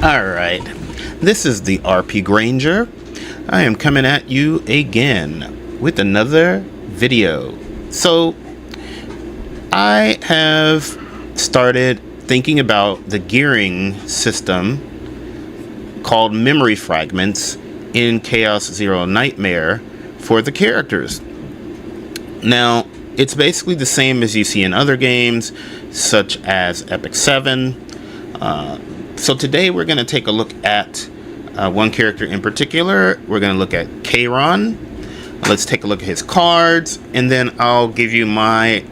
Alright, this is the RP Granger. I am coming at you again with another video. So, I have started thinking about the gearing system called memory fragments in Chaos Zero Nightmare for the characters. Now, it's basically the same as you see in other games, such as Epic 7. So today we're going to take a look at one character in particular. We're going to look at KAYRON. Let's take a look at his cards, and then I'll give you my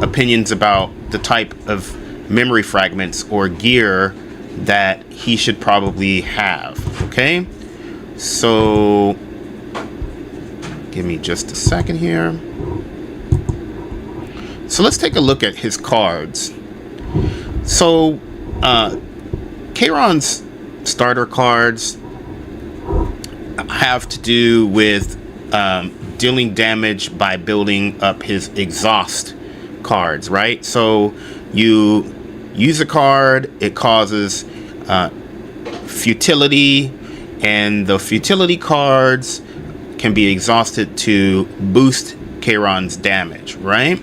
opinions about the type of memory fragments or gear that he should probably have. Okay? So, give me just a second here. So let's take a look at his cards. So, KAYRON's starter cards have to do with dealing damage by building up his exhaust cards, right? So you use a card, it causes futility, and the futility cards can be exhausted to boost KAYRON's damage, right?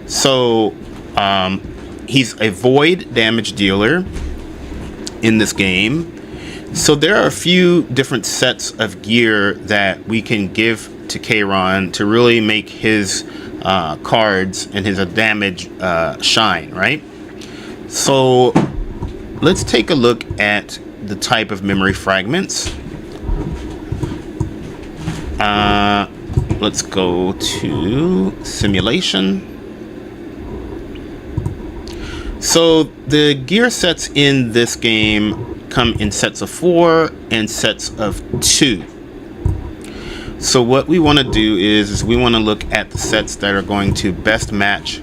So he's a void damage dealer in this game. So there are a few different sets of gear that we can give to KAYRON to really make his cards and his damage shine, right? So let's take a look at the type of memory fragments. Let's go to simulation. So the gear sets in this game come in sets of 4 and sets of 2. So what we want to do is we want to look at the sets that are going to best match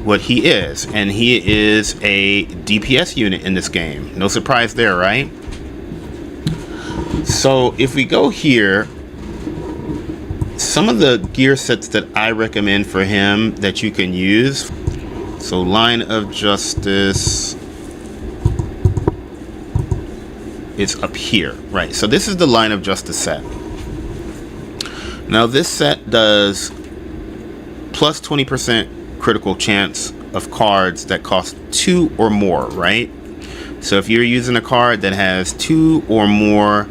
what he is. And he is a DPS unit in this game. No surprise there, right? So if we go here, some of the gear sets that I recommend for him that you can use. So Line of Justice is up here, right? So this is the Line of Justice set. Now this set does plus 20% critical chance of cards that cost 2 or more, right? So if you're using a card that has 2 or more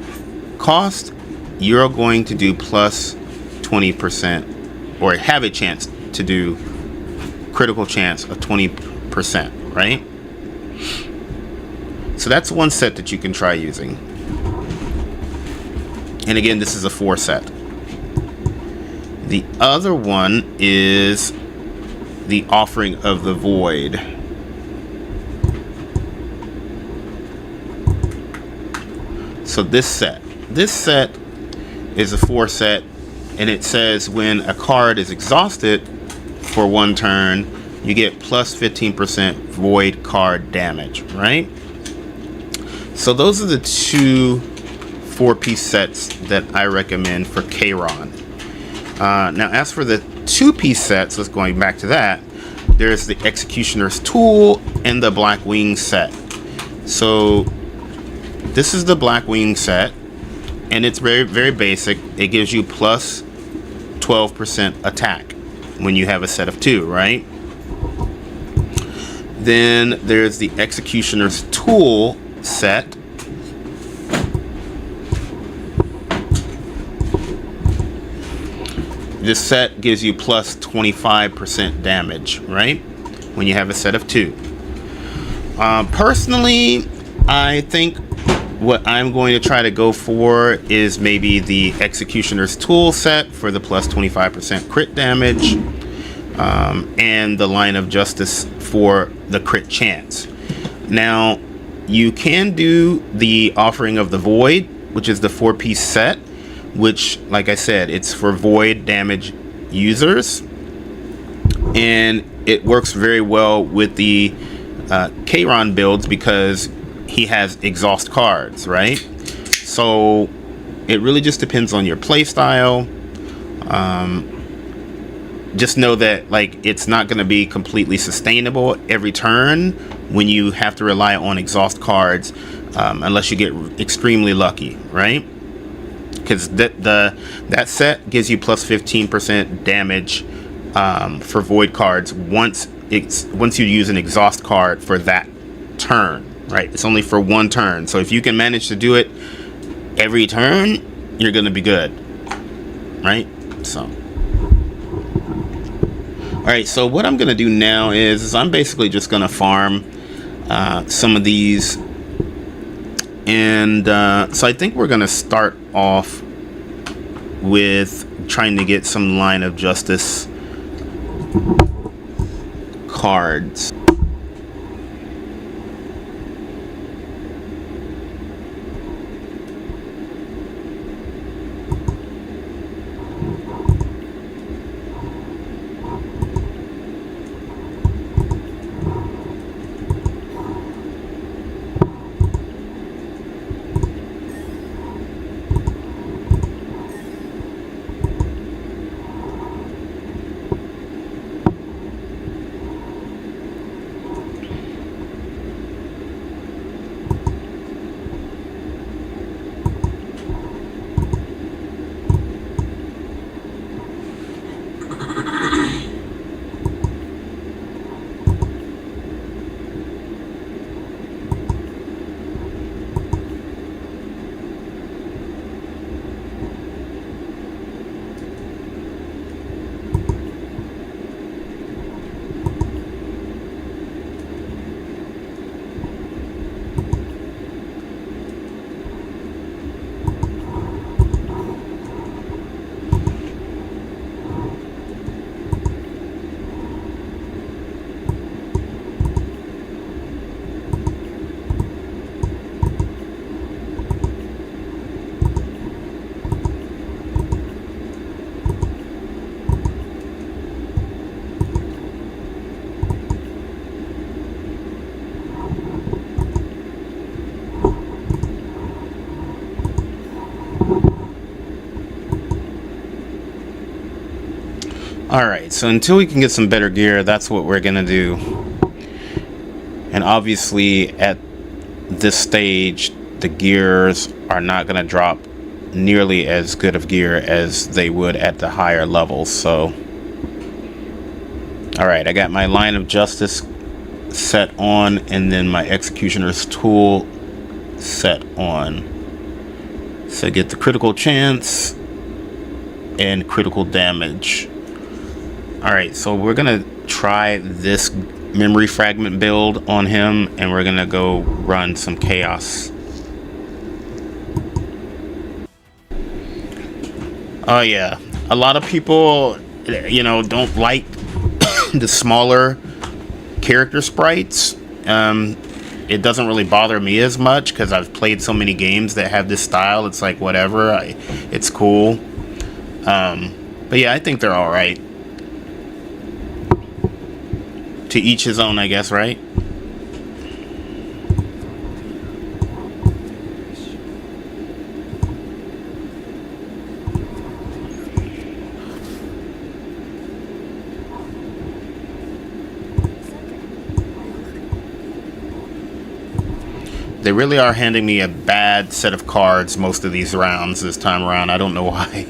cost, you're going to do plus 20% or have a chance to do critical chance of 20%, right? So that's one set that you can try using. And again, this is a 4 set. The other one is the Offering of the Void. So this set is a 4 set, and it says when a card is exhausted for 1 turn, you get plus 15% void card damage, right? So those are the 2 4-piece sets that I recommend for KAYRON. Now as for the 2-piece sets, let's going back to that, there's the Executioner's Tool and the Black Wing set. So this is the Black Wing set, and it's very, very basic. It gives you plus 12% attack when you have a set of 2, right? Then there's the Executioner's Tool set. This set gives you plus 25% damage, right? When you have a set of 2. Personally, I think what I'm going to try to go for is maybe the Executioner's Tool set for the plus 25% crit damage, and the Line of Justice for the crit chance. Now, you can do the Offering of the Void, which is the 4-piece set, which, like I said, it's for void damage users, and it works very well with the KAYRON builds because he has exhaust cards, right? So it really just depends on your play style. Just know that, like, it's not going to be completely sustainable every turn when you have to rely on exhaust cards unless you get extremely lucky, right? Because that set gives you plus 15% damage for void cards once you use an exhaust card for that turn, right? It's only for one turn, so if you can manage to do it every turn, you're gonna be good, right? So alright, so what I'm gonna do now is I'm basically just gonna farm some of these, and so I think we're gonna start off with trying to get some line of justice cards. Alright, so until we can get some better gear, that's what we're gonna do. And obviously at this stage, the gears are not gonna drop nearly as good of gear as they would at the higher levels. So alright, I got my line of justice set on, and then my executioner's tool set on. So get the critical chance and critical damage. Alright, so we're gonna try this memory fragment build on him, and we're gonna go run some chaos. Oh yeah, a lot of people, you know, don't like the smaller character sprites. It doesn't really bother me as much because I've played so many games that have this style. It's like whatever, it's cool. But yeah, I think they're all right. To each his own, I guess, right? They really are handing me a bad set of cards most of these rounds this time around. I don't know why.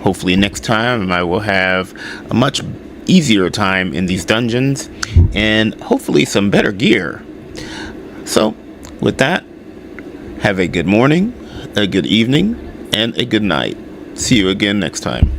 Hopefully next time I will have a much easier time in these dungeons and hopefully some better gear. So with that, have a good morning, a good evening, and a good night. See you again next time.